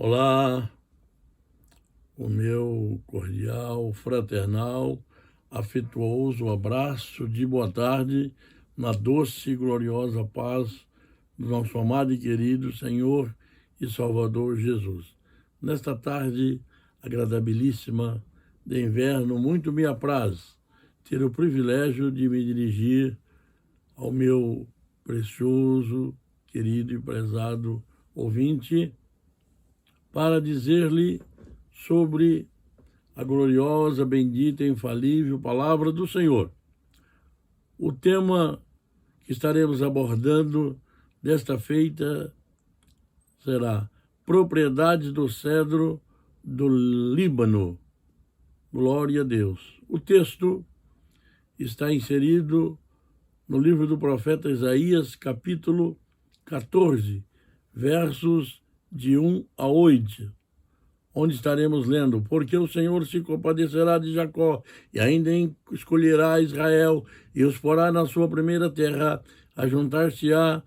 Olá, o meu cordial, fraternal, afetuoso abraço de boa tarde, na doce e gloriosa paz do nosso amado e querido Senhor e Salvador Jesus. Nesta tarde agradabilíssima de inverno, muito me apraz ter o privilégio de me dirigir ao meu precioso, querido e prezado ouvinte, para dizer-lhe sobre a gloriosa, bendita e infalível palavra do Senhor. O tema que estaremos abordando desta feita será propriedades do cedro do Líbano. Glória a Deus. O texto está inserido no livro do profeta Isaías, capítulo 14, versos de 1 a 8, onde estaremos lendo: porque o Senhor se compadecerá de Jacó e ainda escolherá Israel e os porá na sua primeira terra, ajuntar-se-á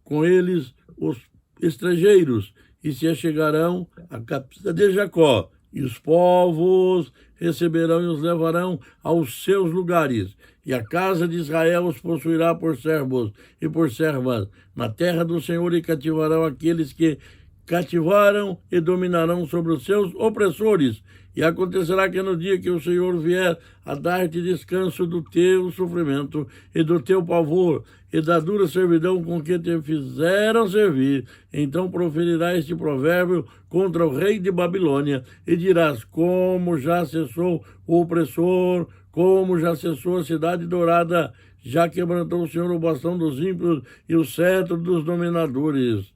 com eles os estrangeiros e se achegarão à capital de Jacó, e os povos receberão e os levarão aos seus lugares, e a casa de Israel os possuirá por servos e por servas na terra do Senhor, e cativarão aqueles que cativaram e dominarão sobre os seus opressores. E acontecerá que no dia que o Senhor vier a dar-te descanso do teu sofrimento e do teu pavor e da dura servidão com que te fizeram servir, então proferirá este provérbio contra o rei de Babilônia e dirás: como já cessou o opressor, como já cessou a cidade dourada, já quebrantou o Senhor o bastão dos ímpios e o cetro dos dominadores.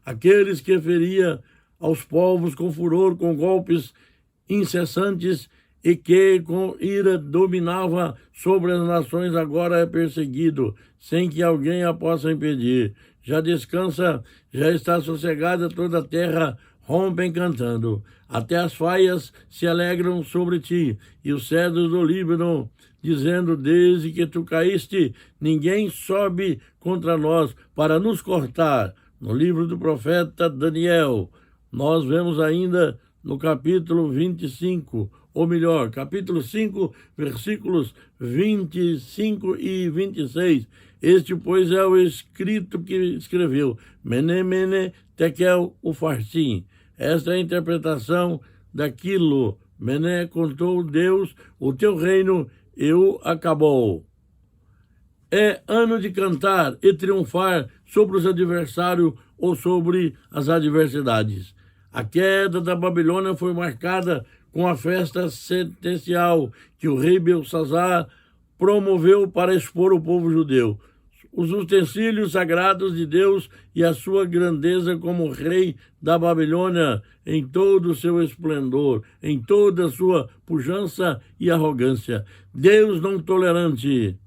Aqueles que feria aos povos com furor, com golpes incessantes, e que com ira dominava sobre as nações, agora é perseguido, sem que alguém a possa impedir. Já descansa, já está sossegada toda a terra, rompem cantando. Até as faias se alegram sobre ti, e os cedros do Líbano, dizendo: desde que tu caíste, ninguém sobe contra nós para nos cortar. No livro do profeta Daniel, nós vemos ainda no capítulo 25, ou melhor, capítulo 5, versículos 25 e 26. Este, pois, é o escrito que escreveu Mene, Mene, Tekel, Ufarsim. Esta é a interpretação daquilo. Mene, contou Deus, o teu reino e o acabou. É ano de cantar e triunfar sobre os adversários ou sobre as adversidades. A queda da Babilônia foi marcada com a festa sentencial que o rei Belsazar promoveu para expor o povo judeu, os utensílios sagrados de Deus e a sua grandeza como rei da Babilônia em todo o seu esplendor, em toda a sua pujança e arrogância. Deus não tolerante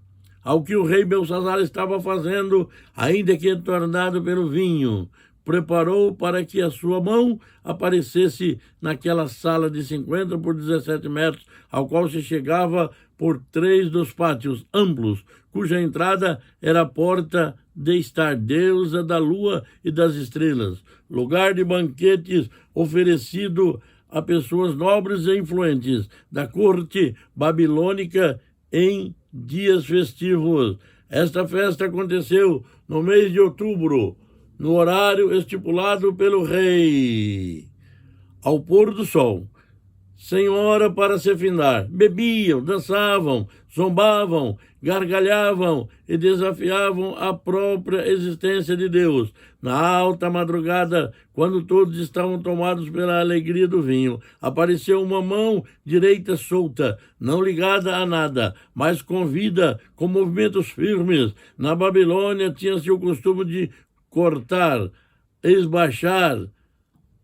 ao que o rei Belsazar estava fazendo, ainda que entornado pelo vinho, preparou para que a sua mão aparecesse naquela sala de 50 por 17 metros, ao qual se chegava por 3 dos pátios amplos, cuja entrada era a porta de estar, deusa da lua e das estrelas, lugar de banquetes oferecido a pessoas nobres e influentes da corte babilônica em dias festivos. Esta festa aconteceu no mês de outubro, no horário estipulado pelo rei, ao pôr do sol, sem hora para se findar. Bebiam, dançavam, zombavam, gargalhavam e desafiavam a própria existência de Deus. Na alta madrugada, quando todos estavam tomados pela alegria do vinho, apareceu uma mão direita solta, não ligada a nada, mas com vida, com movimentos firmes. Na Babilônia tinha-se o costume de cortar, esbachar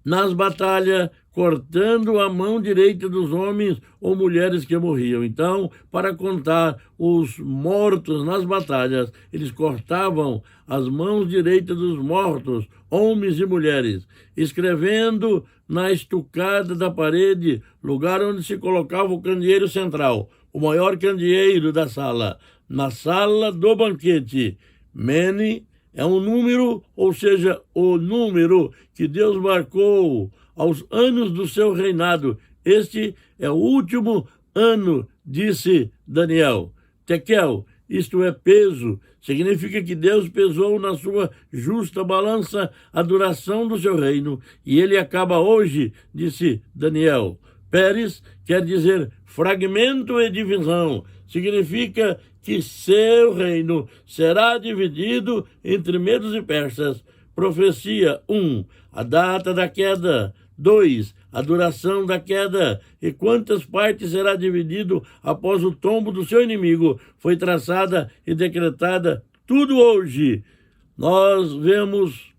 nas batalhas, cortando a mão direita dos homens ou mulheres que morriam. Então, para contar os mortos nas batalhas, eles cortavam as mãos direitas dos mortos, homens e mulheres, escrevendo na estucada da parede, lugar onde se colocava o candeeiro central, o maior candeeiro da sala, na sala do banquete: Mene, é um número, ou seja, o número que Deus marcou aos anos do seu reinado. Este é o último ano, disse Daniel. Tekel, isto é peso, significa que Deus pesou na sua justa balança a duração do seu reino, e ele acaba hoje, disse Daniel. Pérez quer dizer fragmento e divisão, significa que seu reino será dividido entre medos e persas. Profecia 1, a data da queda. 2, a duração da queda e quantas partes será dividido após o tombo do seu inimigo. Foi traçada e decretada tudo hoje. Nós vemos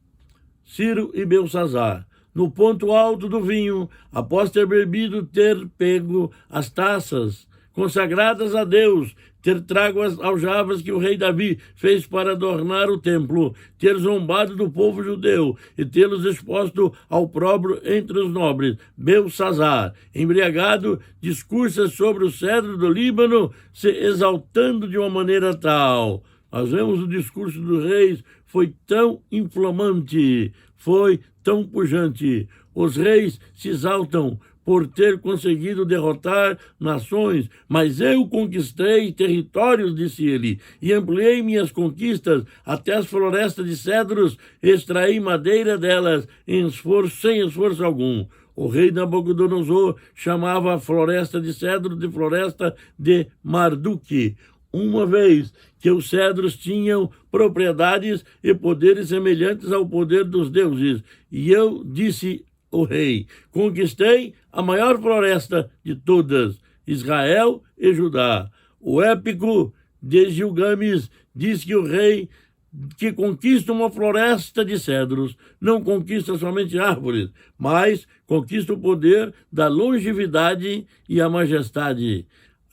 Ciro e Belsazzar no ponto alto do vinho, após ter bebido, ter pego as taças consagradas a Deus, ter trago as aljavas que o rei Davi fez para adornar o templo, ter zombado do povo judeu e tê-los exposto ao opróbrio entre os nobres. Belsazzar, embriagado, discursa sobre o cedro do Líbano, se exaltando de uma maneira tal. Nós vemos o discurso dos reis, foi tão inflamante, foi tão pujante. Os reis se exaltam por ter conseguido derrotar nações, mas eu conquistei territórios, disse ele, e ampliei minhas conquistas até as florestas de cedros, extraí madeira delas sem esforço algum. O rei Nabucodonosor chamava a floresta de cedro de floresta de Marduk, uma vez que os cedros tinham propriedades e poderes semelhantes ao poder dos deuses. E eu disse o rei, conquistei a maior floresta de todas, Israel e Judá. O épico de Gilgames diz que o rei que conquista uma floresta de cedros não conquista somente árvores, mas conquista o poder da longevidade e a majestade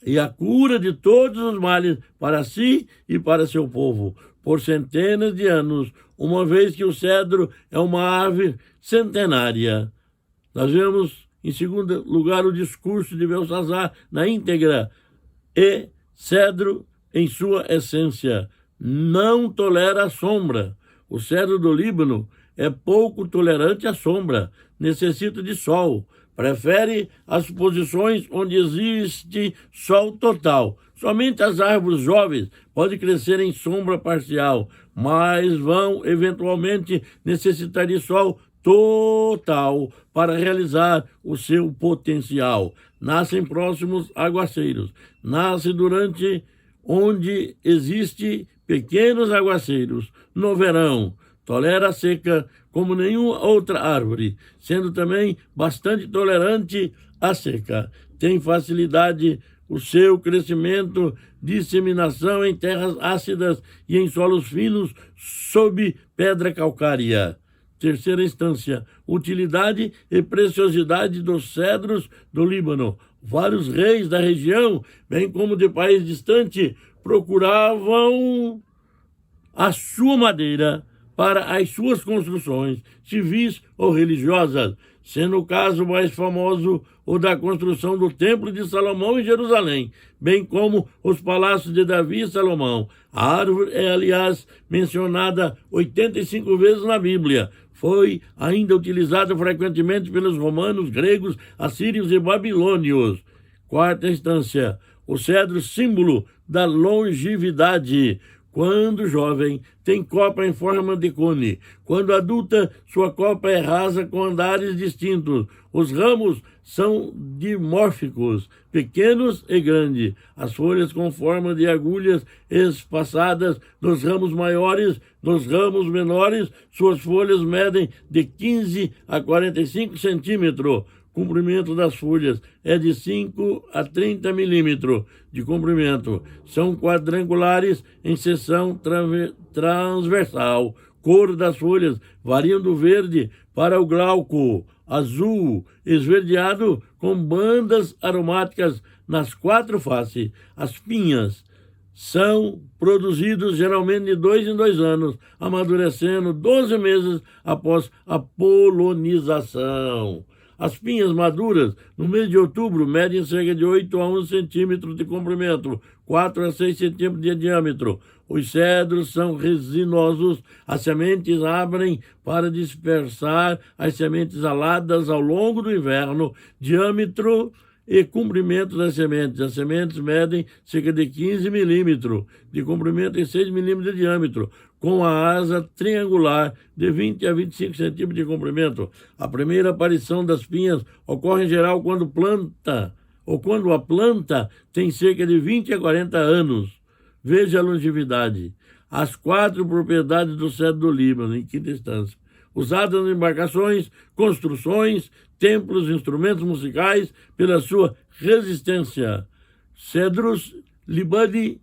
e a cura de todos os males para si e para seu povo, por centenas de anos, uma vez que o cedro é uma árvore centenária. Nós vemos, em segundo lugar, o discurso de Belsazzar na íntegra. E cedro, em sua essência, não tolera a sombra. O cedro do Líbano é pouco tolerante à sombra, necessita de sol, prefere as posições onde existe sol total. Somente as árvores jovens podem crescer em sombra parcial, mas vão eventualmente necessitar de sol total para realizar o seu potencial. Nascem próximos aguaceiros, nasce durante onde existe pequenos aguaceiros. No verão, tolera a seca como nenhuma outra árvore, sendo também bastante tolerante à seca. Tem facilidade o seu crescimento, disseminação em terras ácidas e em solos finos sob pedra calcária. Terceira instância, utilidade e preciosidade dos cedros do Líbano. Vários reis da região, bem como de país distante, procuravam a sua madeira para as suas construções civis ou religiosas, sendo o caso mais famoso o da construção do Templo de Salomão em Jerusalém, bem como os palácios de Davi e Salomão. A árvore é, aliás, mencionada 85 vezes na Bíblia. Foi ainda utilizada frequentemente pelos romanos, gregos, assírios e babilônios. Quarta instância, o cedro, símbolo da longevidade. Quando jovem, tem copa em forma de cone. Quando adulta, sua copa é rasa com andares distintos. Os ramos são dimórficos, pequenos e grandes. As folhas com forma de agulhas espaçadas nos ramos maiores, nos ramos menores, suas folhas medem de 15 a 45 centímetros. O comprimento das folhas é de 5 a 30 milímetros de comprimento. São quadrangulares em seção transversal. Cor das folhas variam do verde para o glauco, azul, esverdeado, com bandas aromáticas nas 4 faces. As pinhas são produzidos geralmente de 2 em 2 anos, amadurecendo 12 meses após a polinização. As pinhas maduras, no mês de outubro, medem cerca de 8 a 11 centímetros de comprimento, 4 a 6 centímetros de diâmetro. Os cedros são resinosos, as sementes abrem para dispersar as sementes aladas ao longo do inverno. Diâmetro e comprimento das sementes. As sementes medem cerca de 15 milímetros de comprimento e 6 milímetros de diâmetro, com a asa triangular de 20 a 25 centímetros de comprimento. A primeira aparição das pinhas ocorre em geral quando a planta tem cerca de 20 a 40 anos. Veja a longevidade. As 4 propriedades do cedro do Líbano, em quinta instância. Usadas em embarcações, construções, templos, instrumentos musicais, pela sua resistência. Cedrus libani,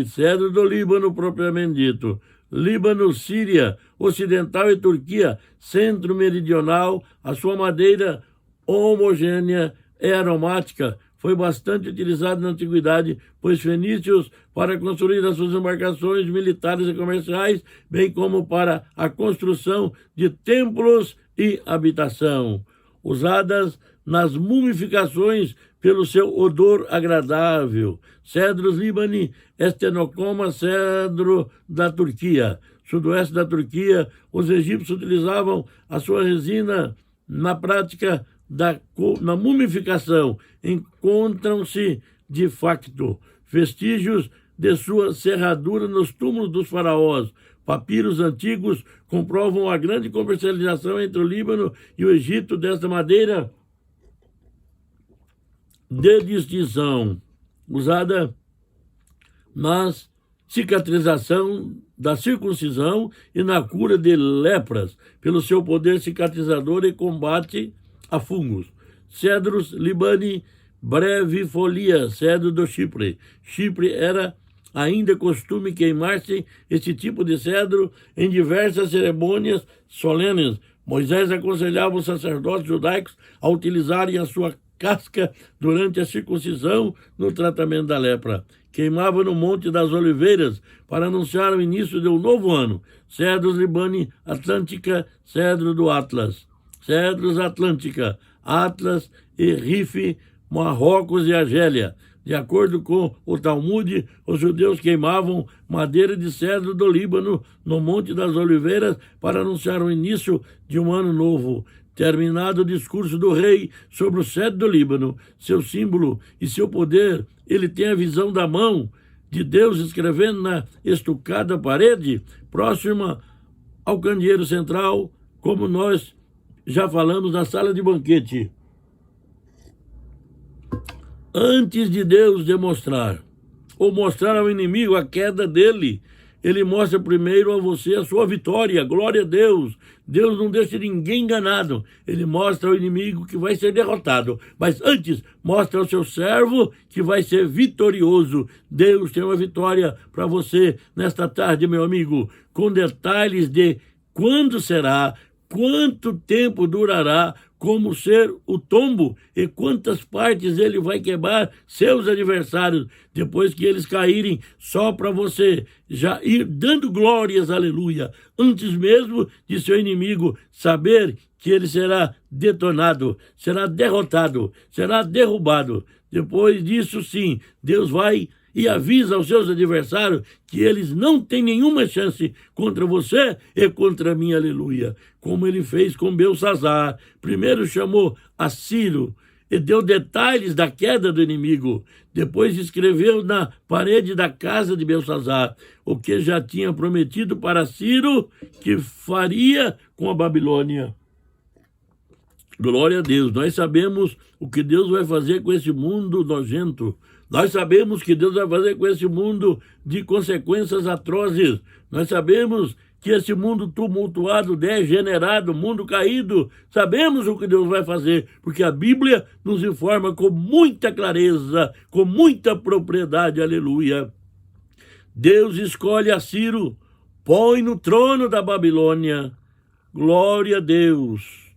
cedro do Líbano propriamente dito. Líbano, Síria, Ocidental e Turquia, centro-meridional, a sua madeira homogênea é aromática, foi bastante utilizado na antiguidade, pois fenícios, para construir as suas embarcações militares e comerciais, bem como para a construção de templos e habitação, usadas nas mumificações pelo seu odor agradável. Cedros Líbani, Estenocoma, cedro da Turquia. Sudoeste da Turquia, os egípcios utilizavam a sua resina na prática na mumificação. Encontram-se, de facto, vestígios de sua serradura nos túmulos dos faraós. Papiros antigos comprovam a grande comercialização entre o Líbano e o Egito desta madeira de distinção, usada na cicatrização da circuncisão e na cura de lepras, pelo seu poder cicatrizador e combate a fungos. Cedros Libani brevifolia, cedro do Chipre. Chipre era ainda costume queimar-se este tipo de cedro em diversas cerimônias solenes. Moisés aconselhava os sacerdotes judaicos a utilizarem a sua casca durante a circuncisão no tratamento da lepra. Queimava no Monte das Oliveiras para anunciar o início de um novo ano. Cedros Libani Atlântica, cedro do Atlas. Cedros Atlântica, Atlas e Rife, Marrocos e Argélia. De acordo com o Talmude, os judeus queimavam madeira de cedro do Líbano no Monte das Oliveiras para anunciar o início de um ano novo. Terminado o discurso do rei sobre o cedro do Líbano, seu símbolo e seu poder, ele tem a visão da mão de Deus escrevendo na estucada parede, próxima ao candeeiro central, como nós já falamos na sala de banquete. Antes de Deus demonstrar ou mostrar ao inimigo a queda dele, ele mostra primeiro a você a sua vitória. Glória a Deus. Deus não deixa ninguém enganado. Ele mostra ao inimigo que vai ser derrotado. Mas antes, mostra ao seu servo que vai ser vitorioso. Deus tem uma vitória para você nesta tarde, meu amigo, com detalhes de quando será, quanto tempo durará, como ser o tombo e quantas partes ele vai quebrar seus adversários depois que eles caírem, só para você já ir dando glórias, aleluia, antes mesmo de seu inimigo saber que ele será detonado, será derrotado, será derrubado. Depois disso, sim, Deus vai e avisa aos seus adversários que eles não têm nenhuma chance contra você e contra mim, aleluia. Como ele fez com Belsazar. Primeiro chamou a Ciro e deu detalhes da queda do inimigo. Depois escreveu na parede da casa de Belsazar o que já tinha prometido para Ciro que faria com a Babilônia. Glória a Deus. Nós sabemos o que Deus vai fazer com esse mundo nojento. Nós sabemos que Deus vai fazer com esse mundo de consequências atrozes. Nós sabemos que esse mundo tumultuado, degenerado, mundo caído, sabemos o que Deus vai fazer, porque a Bíblia nos informa com muita clareza, com muita propriedade, aleluia. Deus escolhe a Ciro, põe no trono da Babilônia. Glória a Deus.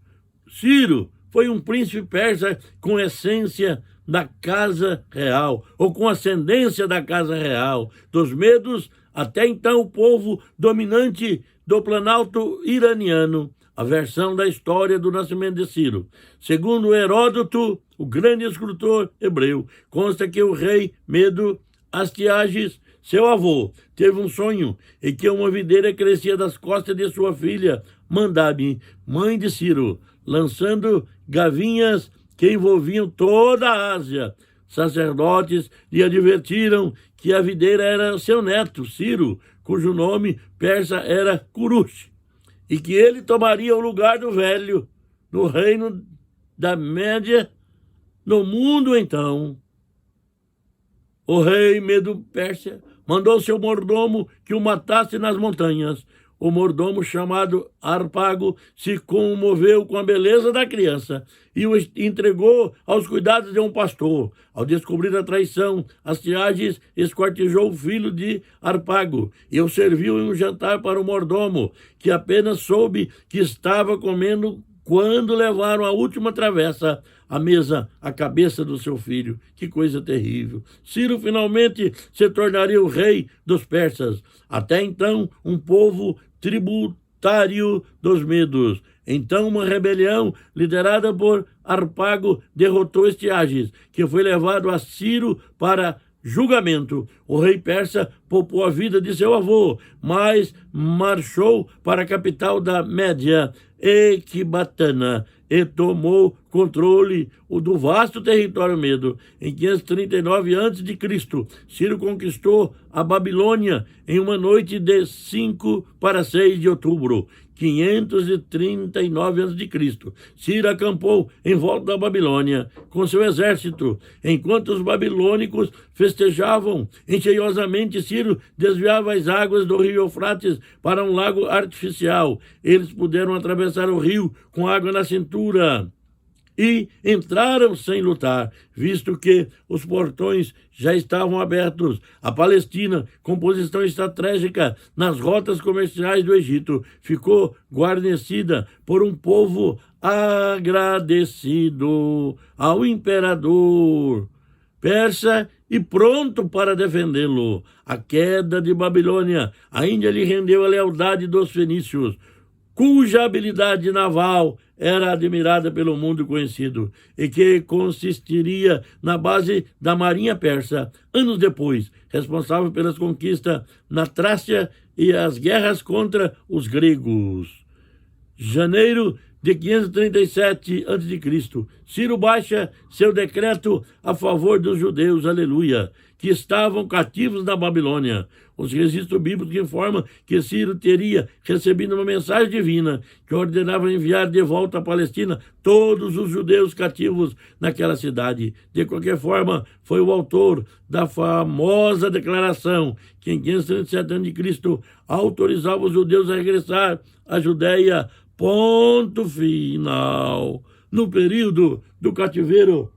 Ciro foi um príncipe persa com essência da casa real, ou com ascendência da casa real, dos medos, até então o povo dominante do planalto iraniano. a versão da história do nascimento de Ciro. Segundo Heródoto, o grande escritor hebreu, consta que o rei Medo Astiages, seu avô, teve um sonho em que uma videira crescia das costas de sua filha Mandabe, mãe de Ciro, lançando gavinhas que envolviam toda a Ásia. Sacerdotes lhe advertiram que a videira era seu neto, Ciro, cujo nome persa era Curush, e que ele tomaria o lugar do velho no reino da Média, no mundo então. O rei Medo-Pérsia mandou seu mordomo que o matasse nas montanhas. O mordomo, chamado Harpago, se comoveu com a beleza da criança e o entregou aos cuidados de um pastor. Ao descobrir a traição, Astiages esquartejou o filho de Harpago e o serviu em um jantar para o mordomo, que apenas soube que estava comendo quando levaram a última travessa à mesa a cabeça do seu filho. Que coisa terrível. Ciro finalmente se tornaria o rei dos persas. Até então, um povo tributário dos medos. Então, uma rebelião liderada por Harpago derrotou Astiages, que foi levado a Ciro para julgamento. O rei persa poupou a vida de seu avô, mas marchou para a capital da Média, Ecbatana, e tomou controle do vasto território medo. Em 539 a.C., Ciro conquistou a Babilônia em uma noite de 5 para 6 de outubro. 539 a.C. Ciro acampou em volta da Babilônia com seu exército. Enquanto os babilônicos festejavam encheiosamente, Ciro desviava as águas do rio Eufrates para um lago artificial. Eles puderam atravessar o rio com água na cintura e entraram sem lutar, visto que os portões já estavam abertos. A Palestina, com posição estratégica nas rotas comerciais do Egito, ficou guarnecida por um povo agradecido ao imperador persa e pronto para defendê-lo. A queda de Babilônia ainda lhe rendeu a lealdade dos fenícios, cuja habilidade naval era admirada pelo mundo conhecido e que consistiria na base da marinha persa. Anos depois, responsável pelas conquistas na Trácia e as guerras contra os gregos. Janeiro de 537 a.C., Ciro baixa seu decreto a favor dos judeus, aleluia, que estavam cativos na Babilônia. Os registros bíblicos informam que Ciro teria recebido uma mensagem divina que ordenava enviar de volta à Palestina todos os judeus cativos naquela cidade. De qualquer forma, foi o autor da famosa declaração que em 537 a.C. autorizava os judeus a regressar à Judéia. Ponto final. No período do cativeiro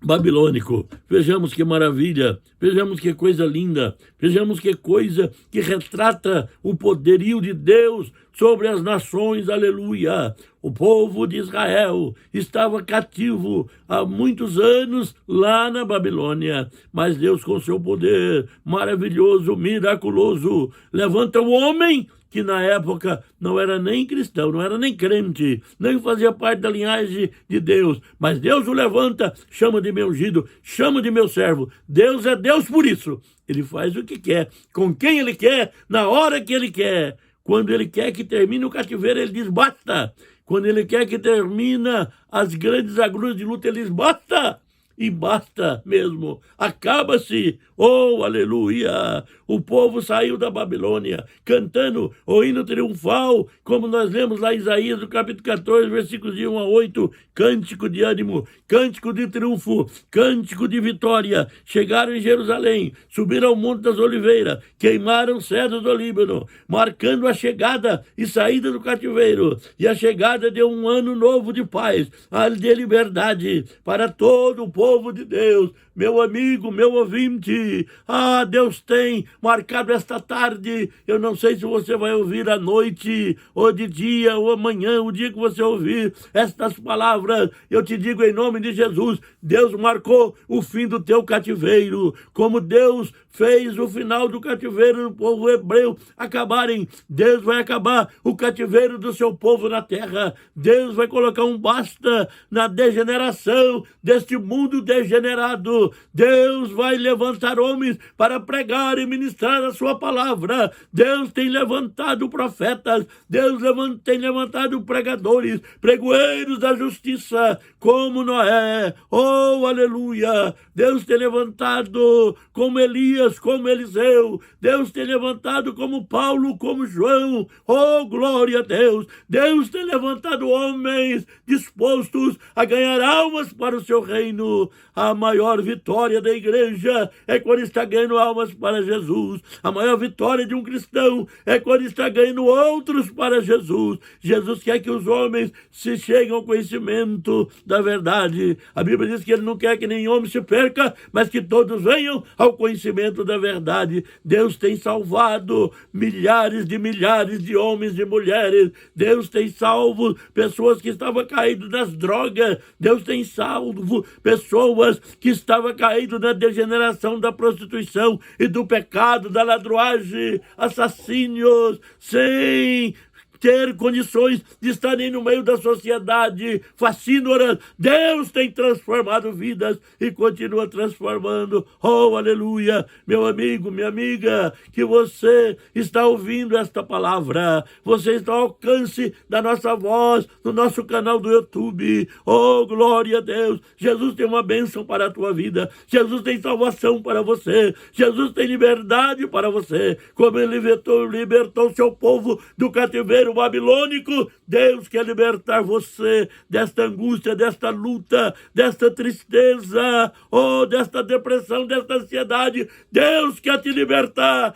babilônico. Vejamos que maravilha, vejamos que coisa linda, vejamos que coisa que retrata o poderio de Deus sobre as nações, aleluia. O povo de Israel estava cativo há muitos anos lá na Babilônia, mas Deus, com seu poder maravilhoso, miraculoso, levanta o homem que na época não era nem cristão, não era nem crente, nem fazia parte da linhagem de Deus, mas Deus o levanta, chama de meu ungido, chama de meu servo. Deus é Deus por isso. Ele faz o que quer, com quem ele quer, na hora que ele quer. Quando ele quer que termine o cativeiro, ele diz basta. Quando ele quer que termine as grandes agruras de luta, ele diz basta. E basta mesmo, acaba-se, oh, aleluia! O povo saiu da Babilônia cantando o hino triunfal, como nós lemos lá em Isaías, no capítulo 14, versículos de 1 a 8, cântico de ânimo, cântico de triunfo, cântico de vitória. Chegaram em Jerusalém, subiram ao Monte das Oliveiras, queimaram cedros do Líbano, marcando a chegada e saída do cativeiro, e a chegada de um ano novo de paz, de liberdade para todo o povo povo de Deus, meu amigo, meu ouvinte, Deus tem marcado esta tarde. Eu não sei se você vai ouvir à noite, ou de dia, ou amanhã, o dia que você ouvir estas palavras. Eu te digo em nome de Jesus, Deus marcou o fim do teu cativeiro, como Deus fez o final do cativeiro do povo hebreu acabarem. Deus vai acabar o cativeiro do seu povo na terra. Deus vai colocar um basta na degeneração deste mundo degenerado. Deus vai levantar homens para pregar e ministrar a sua palavra. Deus tem levantado profetas. Deus tem levantado pregadores, pregoeiros da justiça, como Noé. Oh, aleluia! Deus tem levantado como Elias, como Eliseu. Deus tem levantado como Paulo, como João. Oh, glória a Deus! Deus tem levantado homens dispostos a ganhar almas para o seu reino. A maior vitória da igreja é quando está ganhando almas para Jesus. A maior vitória de um cristão é quando está ganhando outros para Jesus. Jesus quer que os homens se cheguem ao conhecimento da verdade. A Bíblia diz que ele não quer que nenhum homem se perca, mas que todos venham ao conhecimento da verdade. Deus tem salvado milhares de homens e mulheres. Deus tem salvo pessoas que estavam caídas nas drogas. Deus tem salvo pessoas que estavam caídas na degeneração da prostituição e do pecado, da ladruagem, assassínios, sem ter condições de estarem no meio da sociedade fascínoras. Deus tem transformado vidas e continua transformando. Oh, aleluia! Meu amigo, minha amiga, que você está ouvindo esta palavra. Você está ao alcance da nossa voz no nosso canal do YouTube. Oh, glória a Deus! Jesus tem uma bênção para a tua vida. Jesus tem salvação para você. Jesus tem liberdade para você. Como ele libertou o seu povo do cativeiro babilônico, Deus quer libertar você desta angústia, desta luta, desta tristeza, desta depressão, desta ansiedade. Deus quer te libertar.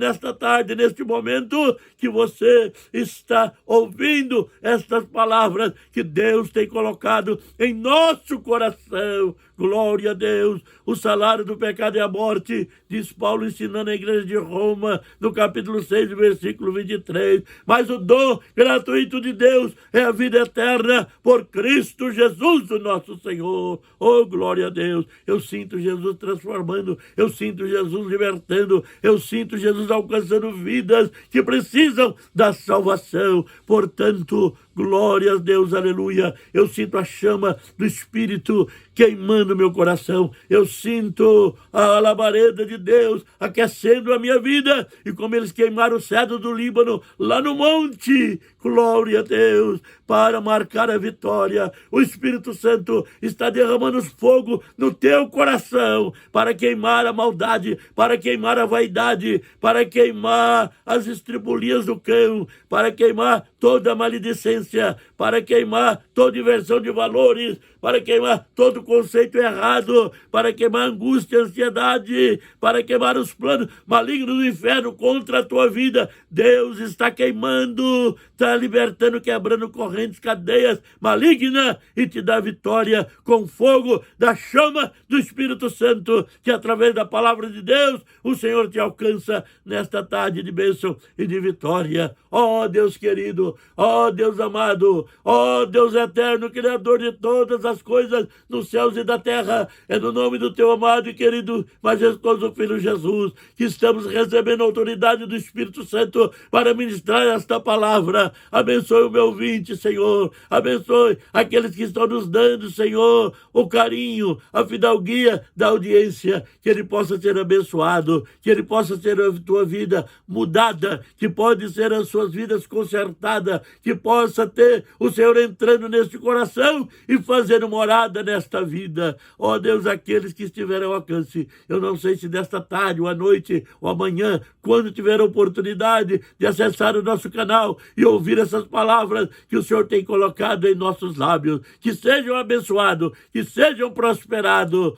Nesta tarde, neste momento que você está ouvindo estas palavras que Deus tem colocado em nosso coração. Glória a Deus. O salário do pecado é a morte, diz Paulo ensinando a igreja de Roma, no capítulo 6, versículo 23. Mas o dom gratuito de Deus é a vida eterna por Cristo Jesus, o nosso Senhor. Oh, glória a Deus. Eu sinto Jesus transformando, eu sinto Jesus libertando, eu sinto Jesus alcançando vidas que precisam da salvação. Portanto, glória a Deus, aleluia. Eu sinto a chama do Espírito queimando meu coração. Eu sinto a labareda de Deus aquecendo a minha vida. E como eles queimaram o cedro do Líbano lá no monte, glória a Deus, para marcar a vitória. O Espírito Santo está derramando fogo no teu coração para queimar a maldade, para queimar a vaidade, para queimar as estribulias do cão, para queimar toda a maledicência, para queimar toda inversão de valores, para queimar todo conceito errado, para queimar angústia, ansiedade, para queimar os planos malignos do inferno contra a tua vida. Deus está queimando, está libertando, quebrando correntes, cadeias malignas e te dá vitória com fogo da chama do Espírito Santo, que através da palavra de Deus o Senhor te alcança nesta tarde de bênção e de vitória. Ó Deus querido, ó Deus amado, ó Deus eterno, Criador de todas as coisas nos céus e da terra, é no nome do teu amado e querido majestoso Filho Jesus que estamos recebendo a autoridade do Espírito Santo para ministrar esta palavra. Abençoe o meu ouvinte, Senhor. Abençoe aqueles que estão nos dando, Senhor, o carinho, a fidalguia da audiência, que ele possa ser abençoado, que ele possa ter a tua vida mudada, que pode ser as suas vidas consertadas, que possa ter o Senhor entrando neste coração e fazendo morada nesta vida. Ó Deus, aqueles que estiverem ao alcance, eu não sei se desta tarde, ou à noite, ou amanhã, quando tiver a oportunidade de acessar o nosso canal e ouvir essas palavras que o Senhor tem colocado em nossos lábios, que sejam abençoados, que sejam prosperados,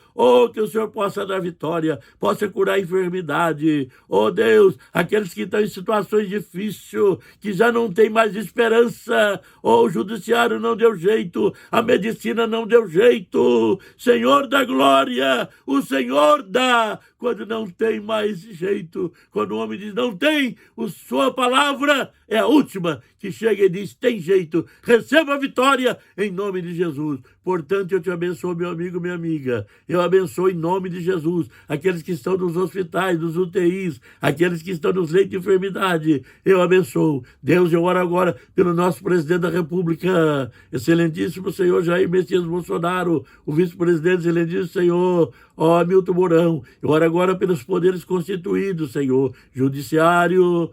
que o Senhor possa dar vitória, possa curar a enfermidade. Deus, aqueles que estão em situações difíceis, que já não têm mais esperança, nada. O judiciário não deu jeito, a medicina não deu jeito. Senhor da glória, o Senhor dá quando não tem mais jeito. Quando o homem diz não tem, sua palavra é a última que chega e diz tem jeito. Receba a vitória em nome de Jesus. Portanto, eu te abençoo, meu amigo, minha amiga. Eu abençoo em nome de Jesus aqueles que estão nos hospitais, nos UTIs, aqueles que estão nos leitos de enfermidade. Eu abençoo. Deus, eu oro agora pelo nosso presidente da República, excelentíssimo Senhor Jair Messias Bolsonaro, o vice-presidente, excelentíssimo Senhor Hamilton Mourão. Eu oro agora pelos poderes constituídos, Senhor, judiciário,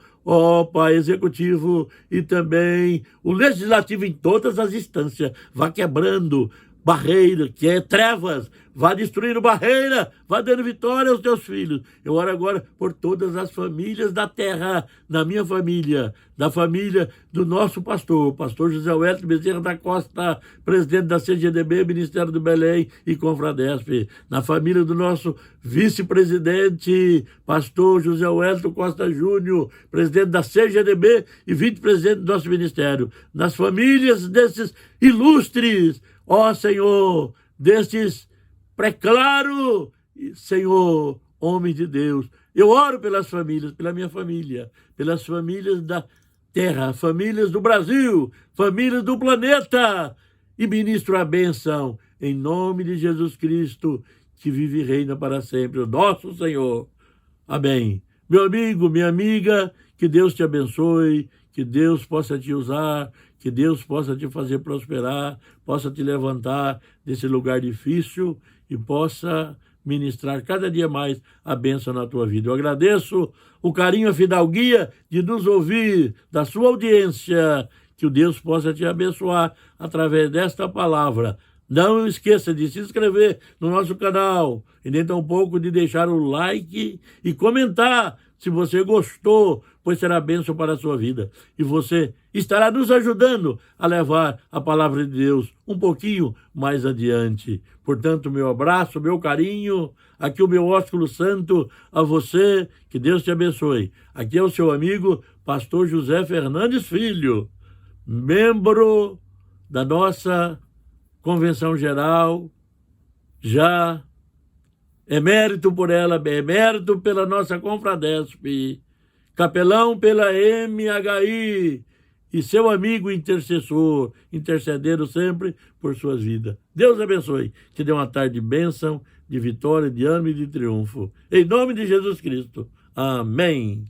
Pai, executivo e também o legislativo em todas as instâncias. Vá quebrando barreira, que é trevas, vá destruindo barreira, vá dando vitória aos teus filhos. Eu oro agora por todas as famílias da terra, na minha família, da família do nosso pastor José Wellington Bezerra da Costa, presidente da CGDB, Ministério do Belém e Confradesp, na família do nosso vice-presidente, pastor José Wellington Costa Júnior, presidente da CGDB e vice-presidente do nosso ministério, nas famílias desses ilustres, Senhor, destes preclaro, Senhor, homem de Deus. Eu oro pelas famílias, pela minha família, pelas famílias da terra, famílias do Brasil, famílias do planeta, e ministro a bênção em nome de Jesus Cristo, que vive e reina para sempre, o nosso Senhor. Amém. Meu amigo, minha amiga, que Deus te abençoe, que Deus possa te usar, que Deus possa te fazer prosperar, possa te levantar desse lugar difícil e possa ministrar cada dia mais a bênção na tua vida. Eu agradeço o carinho, a fidalguia de nos ouvir, da sua audiência, que o Deus possa te abençoar através desta palavra. Não esqueça de se inscrever no nosso canal e nem tampouco de deixar o like e comentar se você gostou, pois será bênção para a sua vida. E você estará nos ajudando a levar a palavra de Deus um pouquinho mais adiante. Portanto, meu abraço, meu carinho, aqui o meu ósculo santo a você, que Deus te abençoe. Aqui é o seu amigo, pastor José Fernandes Filho, membro da nossa Convenção Geral, já emérito por ela, emérito pela nossa Confradesp, capelão pela MHI e seu amigo intercessor, intercedendo sempre por suas vidas. Deus abençoe, te dê uma tarde de bênção, de vitória, de ânimo e de triunfo. Em nome de Jesus Cristo. Amém.